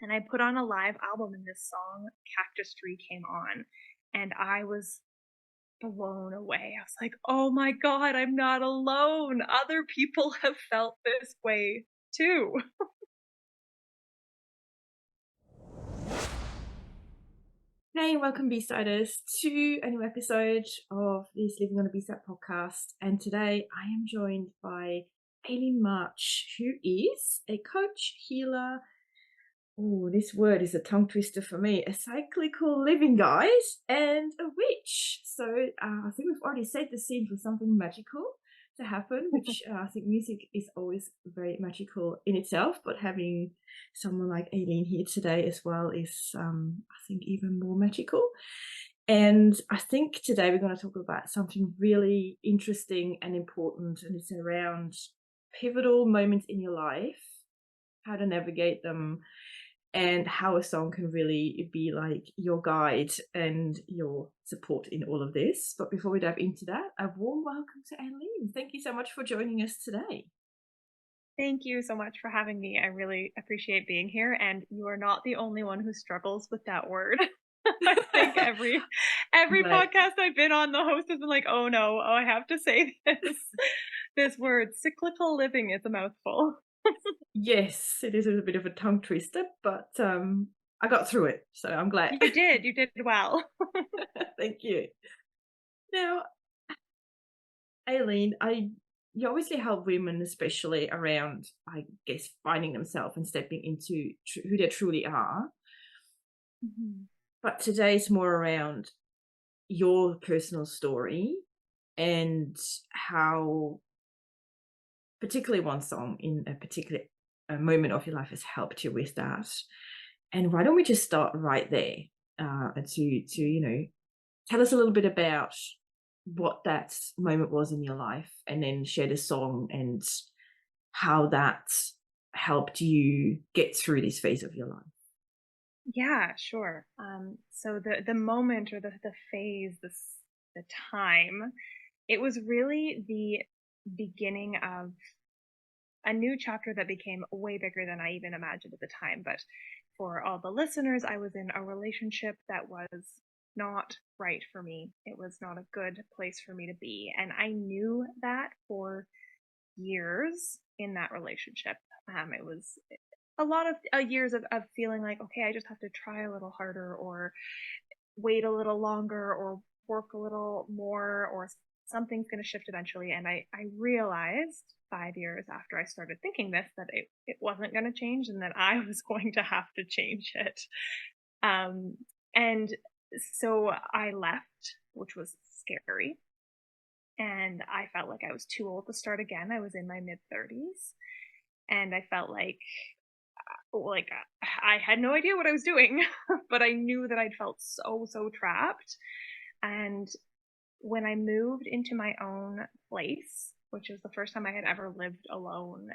and I put on a live album, and this song Cactus Tree came on, and I was blown away. I was like, "Oh my god, I'm not alone. Other people have felt this way too." Hey, welcome B-Siders to a new episode of this Living on a B-Side podcast. And today I am joined by Aileen March, who is a coach, healer. Oh, this word is a tongue twister for me. A cyclical living guide and a witch. So I think we've already set the scene for something magical to happen, which I think music is always very magical in itself. But having someone like Aileen here today as well is, I think, even more magical. And I think today we're going to talk about something really interesting and important, and it's around pivotal moments in your life, how to navigate them, and how a song can really be like your guide and your support in all of this. But before we dive into that, a warm welcome to Aileen. Thank you so much for joining us today. Thank you so much for having me. I really appreciate being here, and you are not the only one who struggles with that word. I think I'm every glad. podcast I've been on, the host has been like, "Oh no, oh I have to say this word, cyclical living is a mouthful." Yes, it is a bit of a tongue twister, but I got through it, so I'm glad. You did well. Thank you. Now, Aileen, you obviously help women, especially around, I guess, finding themselves and stepping into who they truly are. Mhm. But today is more around your personal story and how particularly one song in a particular moment of your life has helped you with that. And why don't we just start right there, to tell us a little bit about what that moment was in your life, and then share the song and how that helped you get through this phase of your life. Yeah, sure. So the moment or the phase, the time, it was really the beginning of a new chapter that became way bigger than I even imagined at the time. But for all the listeners, I was in a relationship that was not right for me. It was not a good place for me to be. And I knew that for years in that relationship. It was a lot of years of feeling like, okay, I just have to try a little harder or wait a little longer or work a little more or something's going to shift eventually. And I realized 5 years after I started thinking this that it wasn't going to change and that I was going to have to change it. Um, and so I left, which was scary. And I felt like I was too old to start again. I was in my mid 30s and I felt like I had no idea what I was doing, but I knew that I'd felt so trapped. And when I moved into my own place, which is the first time I had ever lived alone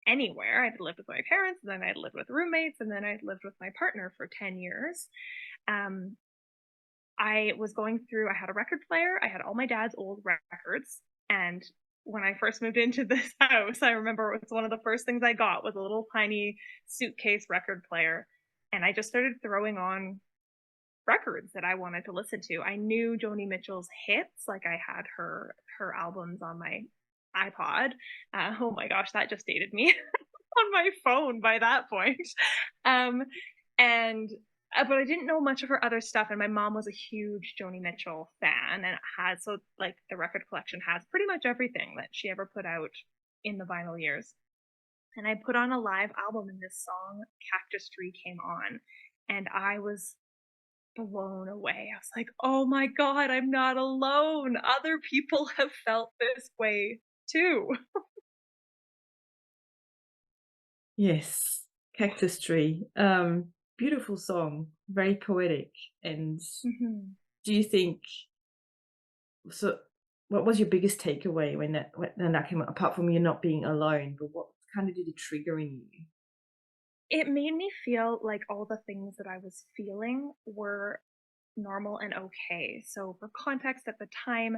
anywhere, I'd lived with my parents, and then I'd lived with roommates, and then I'd lived with my partner for 10 years. Um, I was going through, I had a record player, I had all my dad's old records, and when I first moved into this house, I remember it was one of the first things I got was a little tiny suitcase record player. And I just started throwing on records that I wanted to listen to. I knew Joni Mitchell's hits, like I had her albums on my iPod. Oh my gosh, that just dated me on my phone by that point. Um, and but I didn't know much of her other stuff, and my mom was a huge Joni Mitchell fan, and it has so like the record collection has pretty much everything that she ever put out in the vinyl years. And I put on a live album, and this song Cactus Tree came on, and I was blown away. I was like, "Oh my god, I'm not alone. Other people have felt this way too." Yes, Cactus Tree. Beautiful song, very poetic. And Mhm. do you think so? What was your biggest takeaway when that came out? Apart from you not being alone, but what kind of did it trigger in you? It made me feel like all the things that I was feeling were normal and okay. So for context, at the time,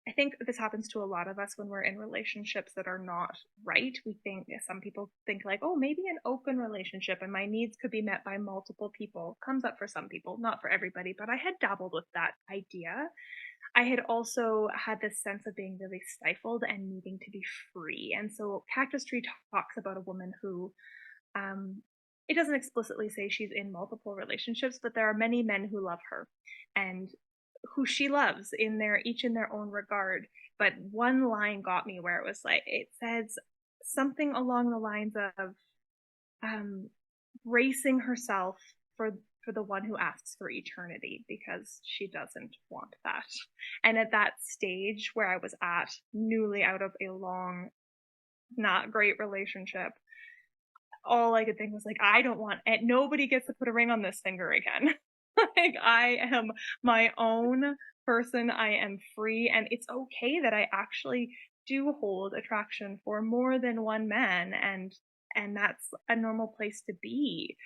I think this happens to a lot of us when we're in relationships that are not right. We think some people think like, oh, maybe an open relationship and my needs could be met by multiple people comes up for some people, not for everybody. But I had dabbled with that idea. I had also had this sense of being really stifled and needing to be free. And so Cactus Tree talks about a woman who, um, it doesn't explicitly say she's in multiple relationships, but there are many men who love her and who she loves in their each in their own regard. But one line got me where it was like, it says something along the lines of, um, bracing herself for the one who asks for eternity because she doesn't want that. And at that stage where I was at, newly out of a long, not great relationship, all I could think was like, I don't want it. Nobody gets to put a ring on this finger again. Like I am my own person. I am free, and it's okay that I actually do hold attraction for more than one man, and that's a normal place to be.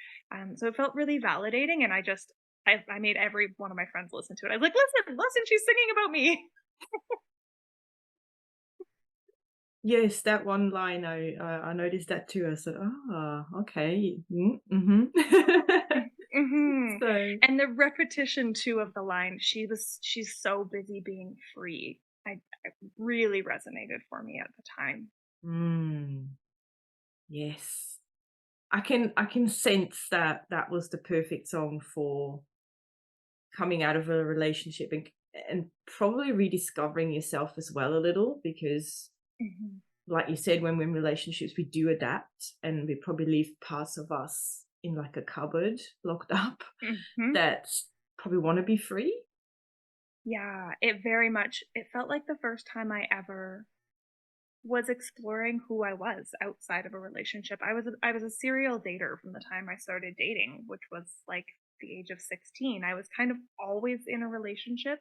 So it felt really validating, and I made every one of my friends listen to it. I was like, listen, she's singing about me. Yes, that one line, I noticed that too. I said, "Ah, okay. Mm-hmm." Hmm. So, And the repetition too of the line, she's so busy being free. It really resonated for me at the time. mm, yes. I can sense that that was the perfect song for coming out of a relationship and probably rediscovering yourself as well a little because Hmm. like you said, when we're in relationships, we do adapt and we probably leave parts of us in like a cupboard locked up Hmm. that probably want to be free. Yeah, it felt like the first time I ever was exploring who I was outside of a relationship. I was a serial dater from the time I started dating, which was like the age of 16. I was kind of always in a relationship,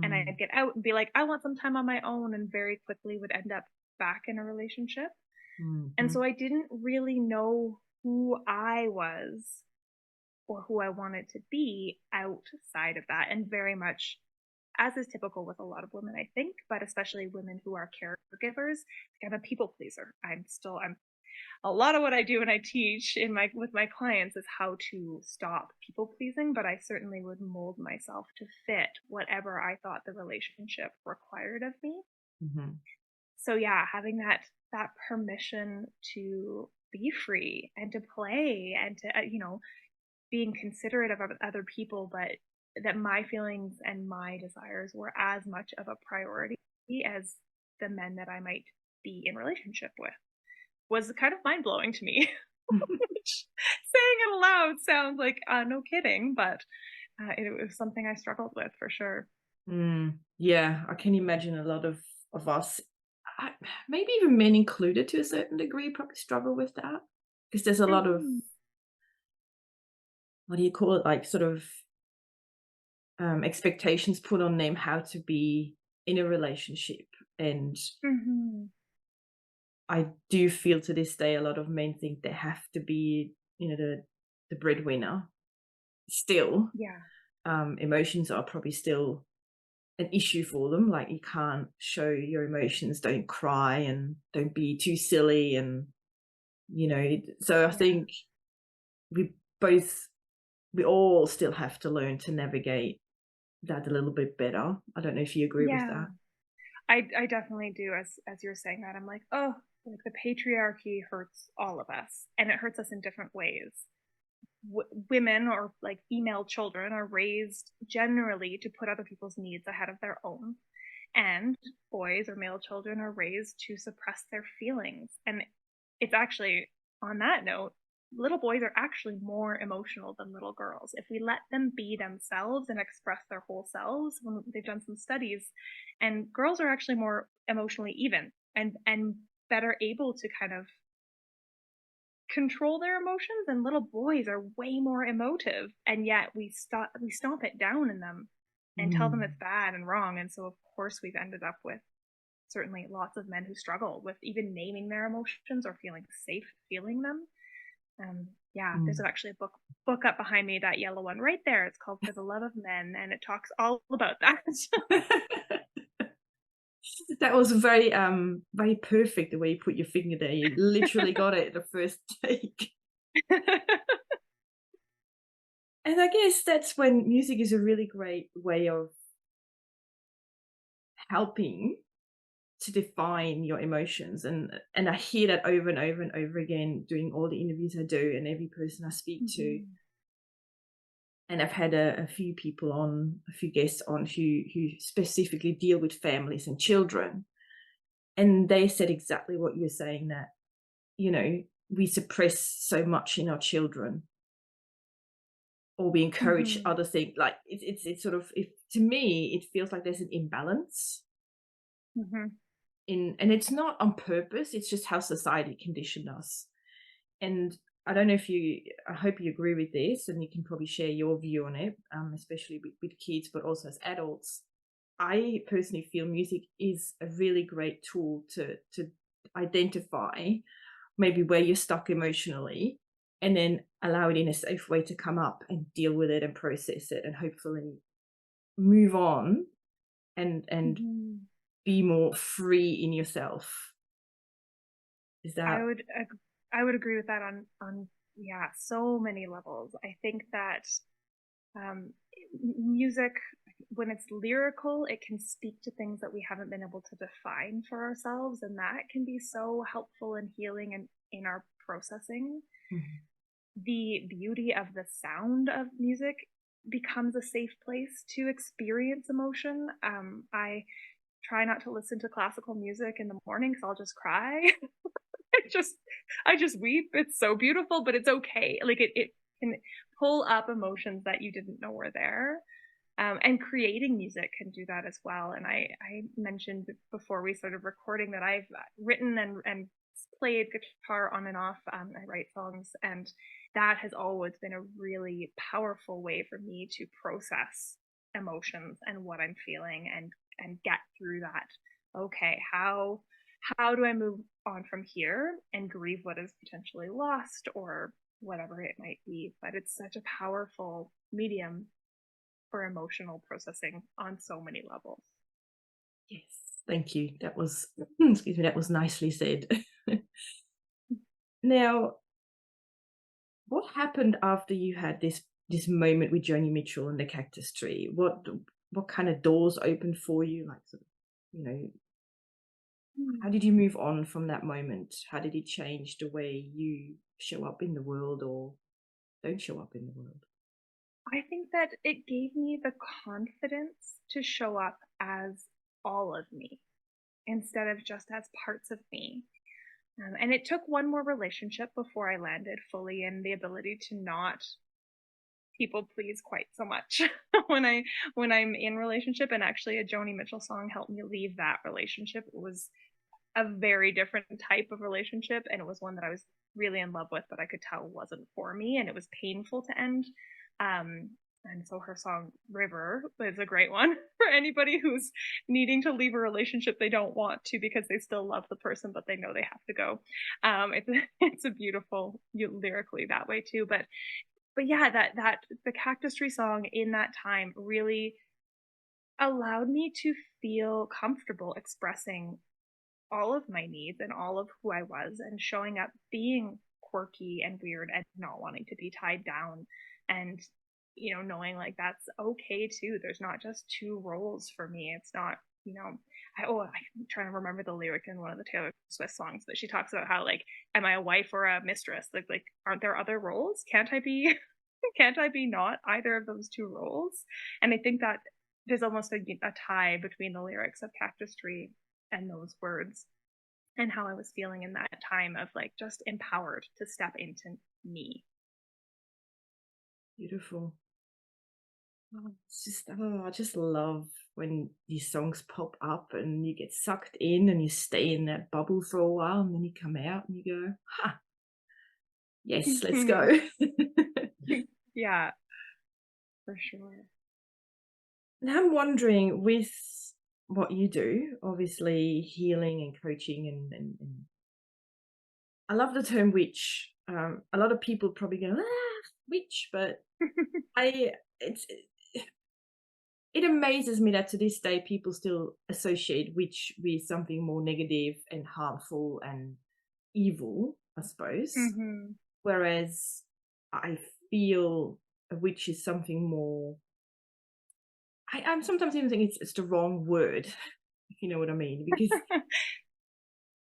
and I'd Mm, get out and be like, I want some time on my own, and very quickly would end up back in a relationship. And mhm, so I didn't really know who I was or who I wanted to be outside of that. And very much, as is typical with a lot of women, I think, but especially women who are caregivers, I'm a people pleaser. I'm a lot of what I do and I teach in my with my clients is how to stop people pleasing, but I certainly would mold myself to fit whatever I thought the relationship required of me. mhm, So yeah, having that permission to be free and to play and to being considerate of other people, but that my feelings and my desires were as much of a priority as the men that I might be in relationship with was kind of mind blowing to me. Which, saying it aloud sounds like no kidding, but it was something I struggled with for sure. Yeah, I can imagine a lot of us, I, maybe even men included to a certain degree, probably struggle with that because there's a lot of Hmm. what do you call it, like sort of expectations put on them how to be in a relationship. And Hmm. I do feel to this day a lot of men think they have to be, the breadwinner. Still, Yeah. emotions are probably still an issue for them. Like you can't show your emotions, don't cry and don't be too silly, and so I Yeah. think we both we all still have to learn to navigate that a little bit better. I don't know if you agree with Yeah. that. I definitely do. As you're saying that, I'm like, oh, like the patriarchy hurts all of us, and it hurts us in different ways. Women or like female children are raised generally to put other people's needs ahead of their own, and boys or male children are raised to suppress their feelings. And it's actually, on that note, little boys are actually more emotional than little girls. If we let them be themselves and express their whole selves, when they've done some studies, and girls are actually more emotionally even and better able to kind of control their emotions, and little boys are way more emotive, and yet we stomp it down in them and tell them it's Mm. bad and wrong. And so of course we've ended up with certainly lots of men who struggle with even naming their emotions or feeling safe feeling them. Yeah, there's Mm. actually a book up behind me, that yellow one right there. It's called For the Love of Men, and it talks all about that. That was very perfect the way you put your finger there. You literally got it the first take. And I guess that's when music is a really great way of helping to define your emotions. And I hear that over and over and over again doing all the interviews I do and every person I speak to. Mhm. And I've had a few people on, a few guests on who specifically deal with families and children. And they said exactly what you're saying, that, you know, we suppress so much in our children, or we encourage Mhm. other things. Like it's sort of, if to me, it feels like there's an imbalance Mhm. in, and it's not on purpose. It's just how society conditioned us. And I don't know if you, I hope you agree with this, and you can probably share your view on it, especially with kids, but also as adults. I personally feel music is a really great tool to identify maybe where you're stuck emotionally, and then allow it in a safe way to come up and deal with it and process it and hopefully move on and Mhm. be more free in yourself. Is I that would ag I would agree with that on yeah, so many levels. I think that music, when it's lyrical, it can speak to things that we haven't been able to define for ourselves, and that can be so helpful and healing in our processing. Mhm. The beauty of the sound of music becomes a safe place to experience emotion. I try not to listen to classical music in the morning because I'll just cry. I just I just weep. It's so beautiful, but it's okay. Like it can pull up emotions that you didn't know were there. And creating music can do that as well. And I mentioned before we started recording that I've written and played guitar on and off. I write songs, and that has always been a really powerful way for me to process emotions and what I'm feeling and get through that. Okay, how do I move on from here and grieve what is potentially lost or whatever it might be? But it's such a powerful medium for emotional processing on so many levels. Yes, thank you. That was excuse me, that was nicely said. Now, what happened after you had this moment with Joni Mitchell and the cactus tree? What kind of doors opened for you? Like sort of, you know, how Hmm. did you move on from that moment? How did it change the way you show up in the world or don't show up in the world? I think that it gave me the confidence to show up as all of me instead of just as parts of me. And it took one more relationship before I landed fully in the ability to not people please quite so much when I'm in relationship. And actually, a Joni Mitchell song helped me leave that relationship. It was a very different type of relationship, and it was one that I was really in love with, but I could tell wasn't for me, and it was painful to end. Um, and so her song River is a great one for anybody who's needing to leave a relationship they don't want to because they still love the person, but they know they have to go. It's it's a beautiful lyrically that way too. But yeah, that the Cactus Tree song in that time really allowed me to feel comfortable expressing all of my needs and all of who I was and showing up being quirky and weird and not wanting to be tied down and knowing like that's okay too. There's not just two roles for me. It's not, I'm trying to remember the lyric in one of the Taylor Swift songs, but she talks about how like, am I a wife or a mistress? Like aren't there other roles? Can't I be can't I be not either of those two roles? And I think that there's almost a tie between the lyrics of Cactus Tree and those words and how I was feeling in that time of like just empowered to step into me. Beautiful. Oh, it's just, oh, I just love when these songs pop up and you get sucked in and you stay in that bubble for a while and then you come out and you go, ha, yes, let's go. Yeah, for sure. Now I'm wondering, with what you do, obviously healing and coaching, and I love the term witch. A lot of people probably go, ah, witch, but I, it's, it amazes me that to this day people still associate witch with something more negative and harmful and evil, I suppose. Mhm. Whereas I feel a witch is something more. I'm sometimes even think it's the wrong word, if you know what I mean, because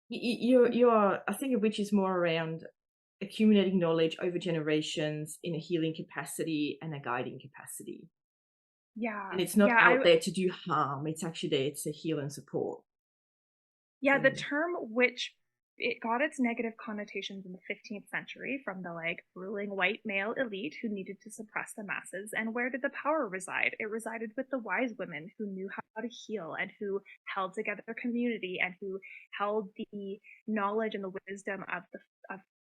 you are. I think a witch is more around accumulating knowledge over generations in a healing capacity and a guiding capacity. Yeah. And it's not Yeah, out there to do harm, it's actually there to heal and support. yeah, the So term witch, it got its negative connotations in the 15th century from the like ruling white male elite who needed to suppress the masses. And where did the power reside? It resided with the wise women who knew how to heal and who held together their community and who held the knowledge and the wisdom of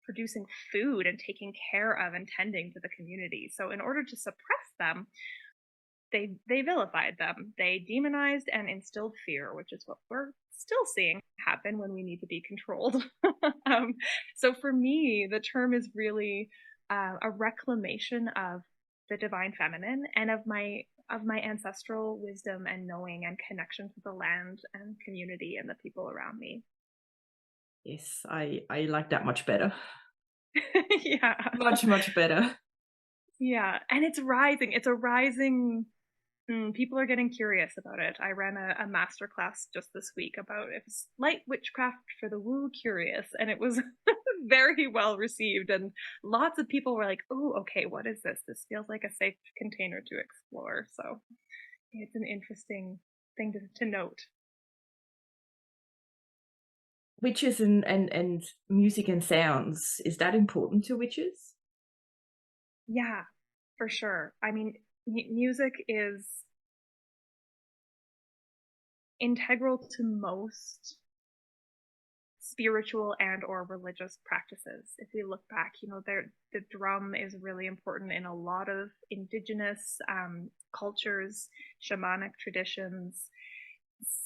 producing food and taking care of and tending to the community. So in order to suppress them, they vilified them. They demonized and instilled fear, which is what we're still seeing happen when we need to be controlled. So for me, the term is really a reclamation of the divine feminine and of my ancestral wisdom and knowing and connection to the land and community and the people around me. yes, I like that much better. Yeah. Much better. Yeah. And it's rising. It's a rising. People are getting curious about it. I ran a master class just this week about it was light witchcraft for the woo curious, and it was very well received. And lots of people were like, "Oh, okay, what is this? This feels like a safe container to explore." So it's an interesting thing to note. Witches and music and sounds, is that important to witches? Yeah, for sure. I mean, music is integral to most spiritual and or religious practices. If we look back, the drum is really important in a lot of indigenous cultures, shamanic traditions.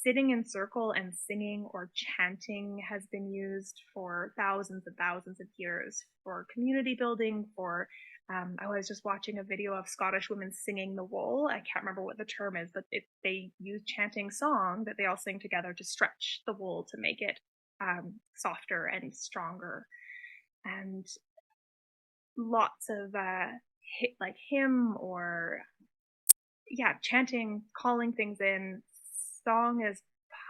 Sitting in circle and singing or chanting has been used for thousands and thousands of years for community building, for I was just watching a video of Scottish women singing the wool. I can't remember what the term is, but they use chanting song that they all sing together to stretch the wool to make it softer and stronger. And lots of like hymn or yeah, chanting, calling things in. Song is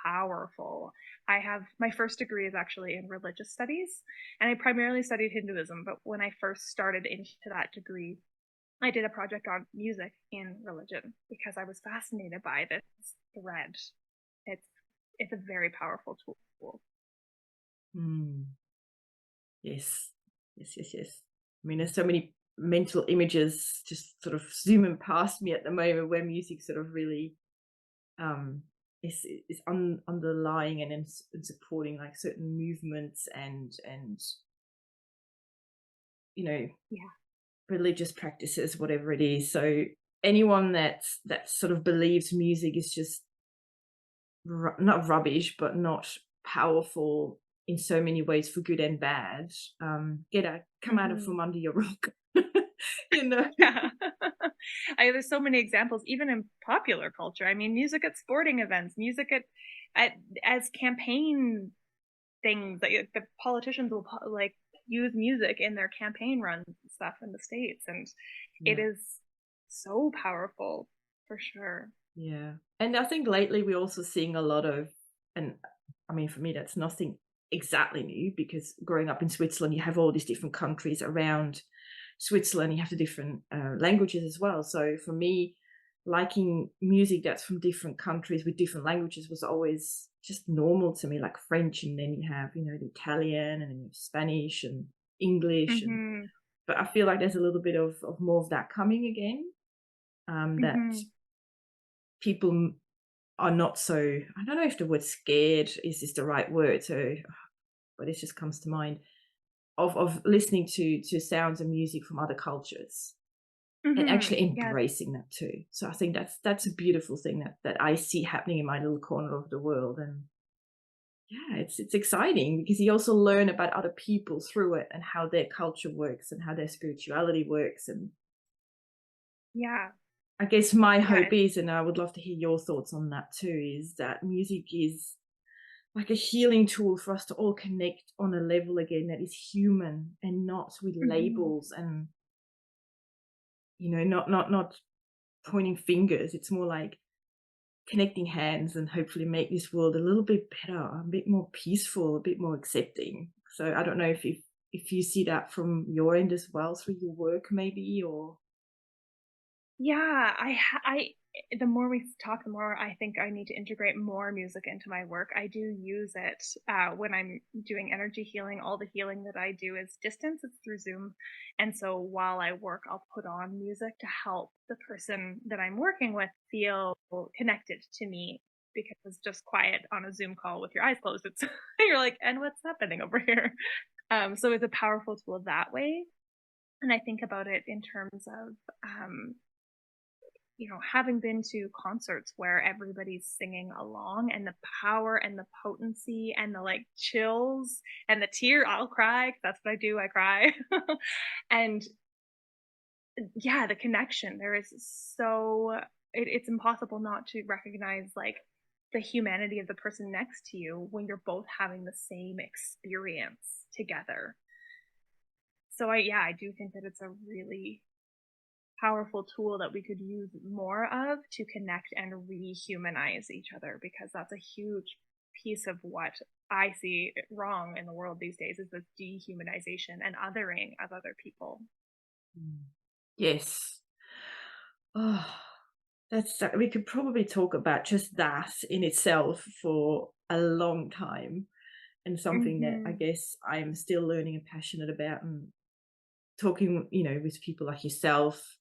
powerful. I have my first degree is actually in religious studies, and I primarily studied Hinduism. But when I first started into that degree, I did a project on music in religion because I was fascinated by this thread. It's it's a very powerful tool. Hmm. Yes. Yes. I mean, there's so many mental images just sort of zooming past me at the moment where music sort of really um is underlying and supporting like certain movements and you know Yeah. religious practices, whatever it is. So anyone that sort of believes music is just not rubbish, but not powerful in so many ways for good and bad, get out, come out of Mm-hmm. from under your rock. you know. Yeah. There's so many examples, even in popular culture. I mean, music at sporting events, music at as campaign things. Like the politicians will like use music in their campaign runs and stuff in the states, and it Yeah. is so powerful for sure. Yeah. And I think lately we're also seeing a lot of, and I mean, for me, that's nothing exactly new because growing up in Switzerland, you have all these different countries around Switzerland, you have the different languages as well. So for me, liking music that's from different countries with different languages was always just normal to me, like French, and then you have, the Italian, and then you have Spanish and English. And Hmm. but I feel like there's a little bit of more of that coming again. That Hmm. people are not so, I don't know if the word scared is the right word, so but it just comes to mind of listening to sounds and music from other cultures and Hmm. actually Yeah. embracing that too. So I think that's a beautiful thing that I see happening in my little corner of the world. And yeah, it's exciting because you also learn about other people through it and how their culture works and how their spirituality works. And Yeah. I guess my Yeah, hope is, and I would love to hear your thoughts on that too, is that music is like a healing tool for us to all connect on a level again that is human and not with mhm. labels and, not pointing fingers. It's more like connecting hands and hopefully make this world a little bit better, a bit more peaceful, a bit more accepting. So I don't know if you see that from your end as well through your work maybe, or Yeah, the more we talk, the more I think I need to integrate more music into my work. I do use it when I'm doing energy healing. All the healing that I do is distance, it's through Zoom. And so while I work, I'll put on music to help the person that I'm working with feel connected to me because just quiet on a Zoom call with your eyes closed, it's you're like, and what's happening over here? So it's a powerful tool that way. And I think about it in terms of having been to concerts where everybody's singing along and the power and the potency and the like chills and the tear, I'll cry 'cause that's what I do, I cry. And yeah, the connection there is it's impossible not to recognize like the humanity of the person next to you when you're both having the same experience together. So I do think that it's a really powerful tool that we could use more of to connect and rehumanize each other because that's a huge piece of what I see wrong in the world these days is the dehumanization and othering of other people. mm, yes. Oh, we could probably talk about just that in itself for a long time, and something that I Mhm. guess I'm still learning and passionate about, and talking, with people like yourself.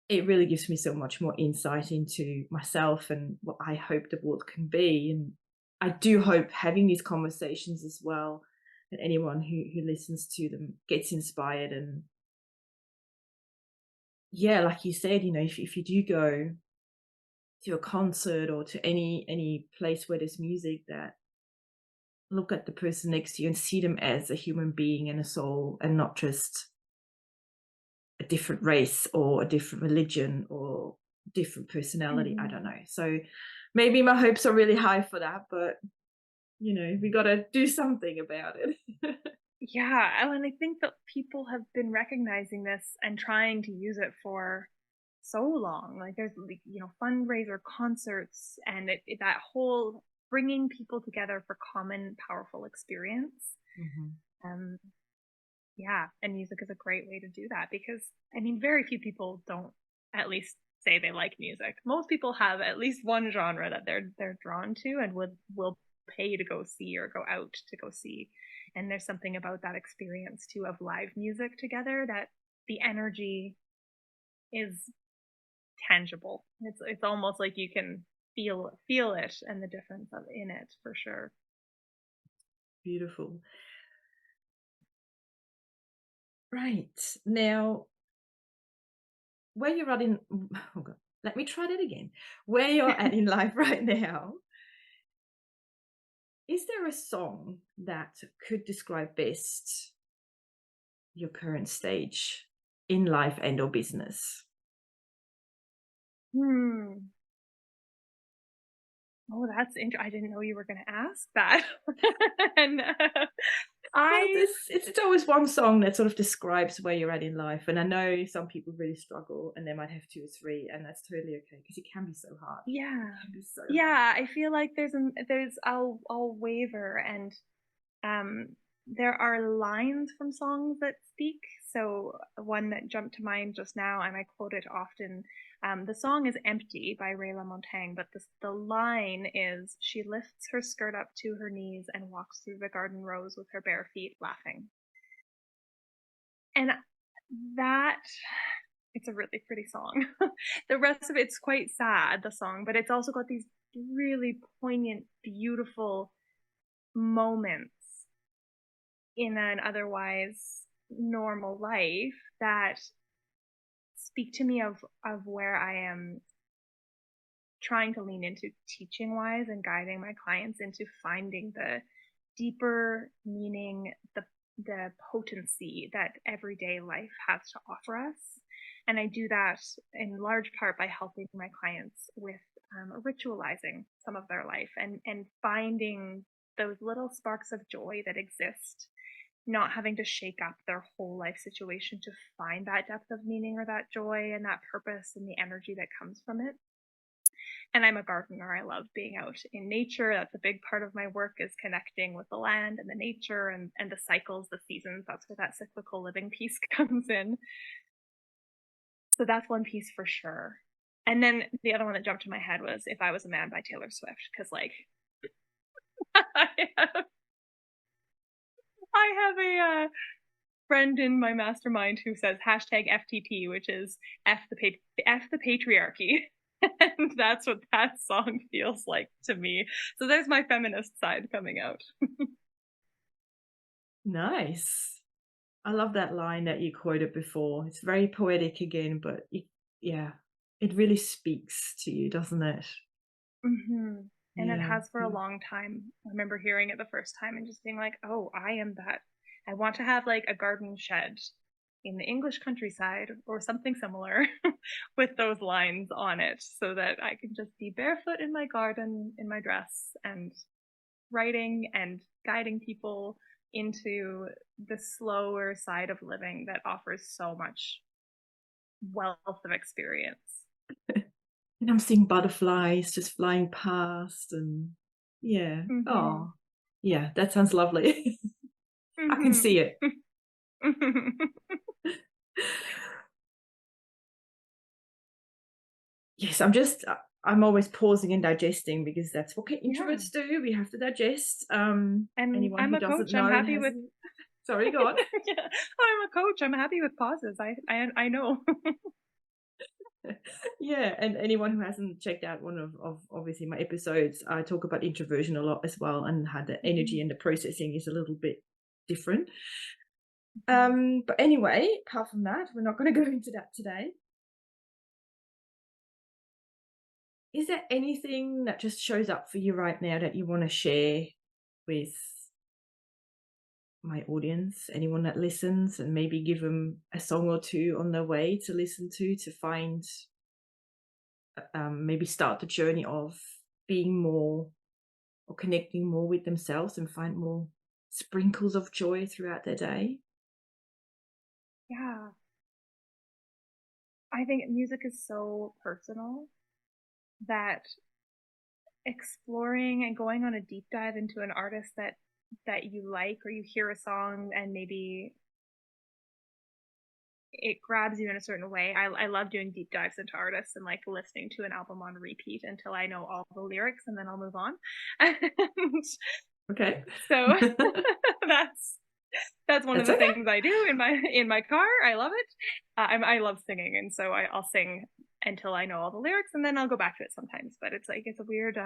It really gives me so much more insight into myself and what I hope the world can be. And I do hope having these conversations as well, that anyone who listens to them gets inspired. And yeah, like you said, if you do go to a concert or to any place where there's music, that look at the person next to you and see them as a human being and a soul, and not just a different race or a different religion or different personality. I don't Mhm. know. So maybe my hopes are really high for that, but we got to do something about it. Yeah, and I think that people have been recognizing this and trying to use it for so long. Like there's like, fundraiser concerts and that whole bringing people together for common powerful experience. Mhm. Um, yeah, and music is a great way to do that because I mean, very few people don't at least say they like music. Most people have at least one genre that they're drawn to and would will pay to go see or go out to go see. And there's something about that experience too of live music together that the energy is tangible. It's almost like you can feel it and the difference in it for sure. Beautiful. Right. Now, where you're at in oh God, let me try that again. Where you're at in life right now, is there a song that could describe best your current stage in life and or business? Hmm. Oh, that's I didn't know you were gonna ask that. And, Well, I it's always one song that sort of describes where you're at in life, and I know some people really struggle, and they might have two or three, and that's totally okay because it can be so hard. It yeah. can be so hard. Yeah, I feel like I'll waver and, um, there are lines from songs that speak. So, one that jumped to mind just now, and I quote it often, the song is "Empty" by Ray LaMontagne, but the line is, "She lifts her skirt up to her knees and walks through the garden rows with her bare feet laughing." And that it's a really pretty song. The rest of it's quite sad, the song, but it's also got these really poignant, beautiful moments in an otherwise normal life that speak to me of where I am trying to lean into teaching wise and guiding my clients into finding the deeper meaning, the potency that everyday life has to offer us. And I do that in large part by helping my clients with ritualizing some of their life and finding those little sparks of joy that exist, not having to shake up their whole life situation to find that depth of meaning or that joy and that purpose and the energy that comes from it. And I'm a gardener. I love being out in nature. That's a big part of my work, is connecting with the land and the nature and the cycles, the seasons. That's where that cyclical living piece comes in. So that's one piece for sure. And then the other one that jumped in my head was If I Was a Man by Taylor Swift, because like I have, I have a friend in my mastermind who says hashtag FTP, which is F the patriarchy. And that's what that song feels like to me. So there's my feminist side coming out. Nice. I love that line that you quoted before. It's very poetic again, but yeah, it really speaks to you, doesn't it? Mm-hmm. And it Yeah. has for a long time. I remember hearing it the first time and just being like, oh, I am that. I want to have like a garden shed in the English countryside or something similar with those lines on it so that I can just be barefoot in my garden in my dress and writing and guiding people into the slower side of living that offers so much wealth of experience. And I'm seeing butterflies just flying past and yeah. Mm-hmm. Oh, yeah, that sounds lovely. I can Mm-hmm. see it. Yes, I'm always pausing and digesting because that's what Yeah. introverts do. We have to digest. And Anyone I'm who a doesn't coach. I'm know and happy with hasn't sorry, go on. yeah. I'm a coach. I'm happy with pauses. I know. Yeah, and anyone who hasn't checked out one of obviously my episodes, I talk about introversion a lot as well and how the energy Mhm, and the processing is a little bit different. mhm. But anyway, apart from that, we're not going to go into that today. Is there anything that just shows up for you right now that you want to share with my audience, anyone that listens, and maybe give them a song or two on their way to listen to find, maybe start the journey of being more or connecting more with themselves and find more sprinkles of joy throughout their day? Yeah. I think music is so personal that exploring and going on a deep dive into an artist that you like, or you hear a song and maybe it grabs you in a certain way. I love doing deep dives into artists and like listening to an album on repeat until I know all the lyrics and then I'll move on. And Okay. so that's that's one of That's the okay. things I do in my car. I love it. I love singing, and so I'll sing until I know all the lyrics, and then I'll go back to it sometimes. But it's like it's a weird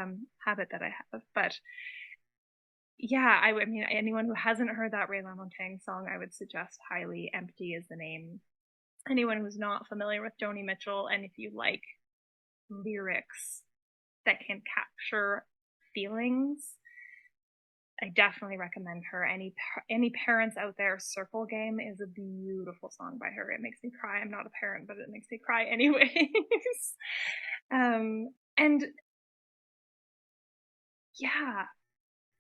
habit that I have. But yeah, I mean, anyone who hasn't heard that Ray LaMontagne song, I would suggest highly. Empty is the name. Anyone who's not familiar with Joni Mitchell, and if you like lyrics that can capture feelings, I definitely recommend her. Any parents out there, Circle Game is a beautiful song by her. It makes me cry. I'm not a parent, but it makes me cry anyways. And yeah,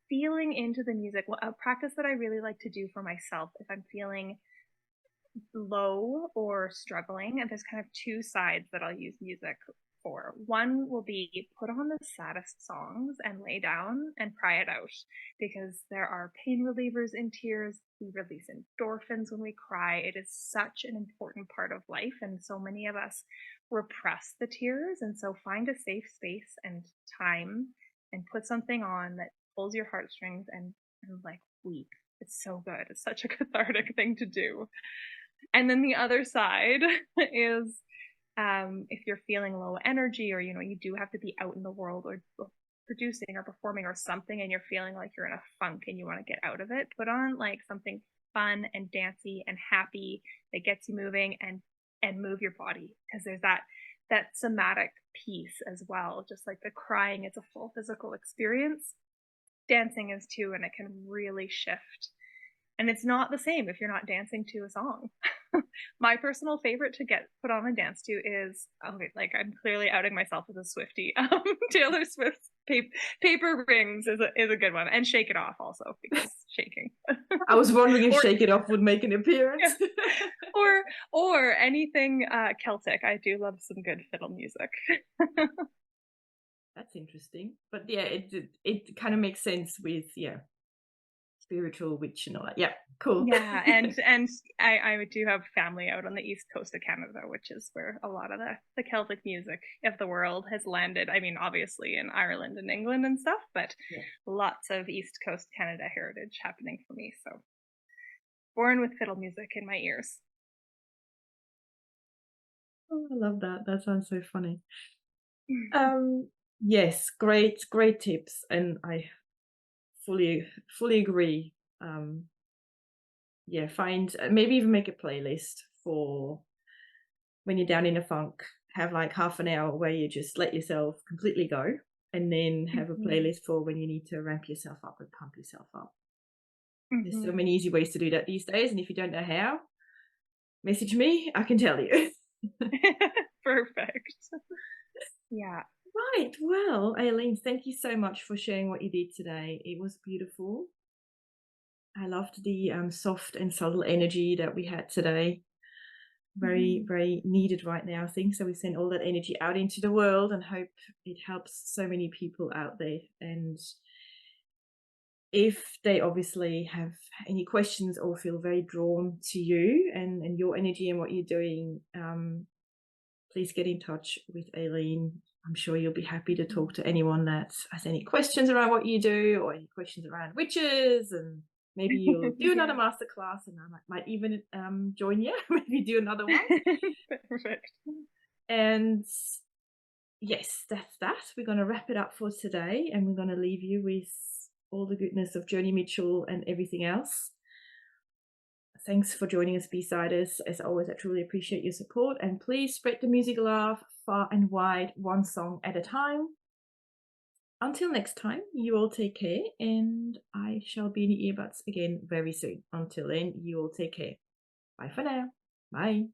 feeling into the music. Well, a practice that I really like to do for myself if I'm feeling low or struggling, and there's kind of two sides that I'll use music for. One will be put on the saddest songs and lay down and cry it out, because there are pain relievers in tears. We release endorphins when we cry. It is such an important part of life, and so many of us repress the tears. And so find a safe space and time and put something on that pulls your heartstrings and like weep. It's so good. It's such a cathartic thing to do. And then the other side is if you're feeling low energy, or you do have to be out in the world or producing or performing or something, and you're feeling like you're in a funk and you want to get out of it, put on like something fun and dancy and happy that gets you moving and move your body, because there's that somatic piece as well. Just like the crying, it's a full physical experience. Dancing is too, and it can really shift And it's not the same if you're not dancing to a song. My personal favorite to get put on and dance to is, oh wait, like I'm clearly outing myself as a Swiftie. Taylor Swift's Paper Rings is a good one, and Shake It Off also because shaking. I was wondering if Or Shake It Off would make an appearance. yeah, or anything Celtic. I do love some good fiddle music. That's interesting. But yeah, it kind of makes sense with spiritual witch and all that. Yeah, cool. Yeah, and I do have family out on the east coast of Canada, which is where a lot of the Celtic music of the world has landed. I mean, obviously in Ireland and England and stuff, but Yeah. lots of East Coast Canada heritage happening for me. So born with fiddle music in my ears. Oh, I love that. That sounds so funny. Yes, great tips, and I fully agree. Yeah, find maybe even make a playlist for when you're down in a funk. Have like half an hour where you just let yourself completely go, and then have a Mhm, playlist for when you need to ramp yourself up and pump yourself up. There's so mhm. many easy ways to do that these days, and if you don't know how, message me. I can tell you. Perfect. Yeah. Right. Well, Aileen, thank you so much for sharing what you did today. It was beautiful. I loved the soft and subtle energy that we had today. Very, Mhm. very needed right now, I think. So we send all that energy out into the world and hope it helps so many people out there. And if they obviously have any questions or feel very drawn to you and your energy and what you're doing, please get in touch with Aileen. I'm sure you'll be happy to talk Mhm. to anyone that has any questions around what you do or any questions around witches, and maybe you'll do another Yeah. masterclass and I might even join you, maybe do another one. Perfect. And yes, that's that. We're going to wrap it up for today and we're going to leave you with all the goodness of Joni Mitchell and everything else. Thanks for joining us, B-Siders. As always, I truly appreciate your support. And please spread the music love far and wide, one song at a time. Until next time, you all take care, and I shall be in your earbuds again very soon. Until then, you all take care. Bye for now. Bye.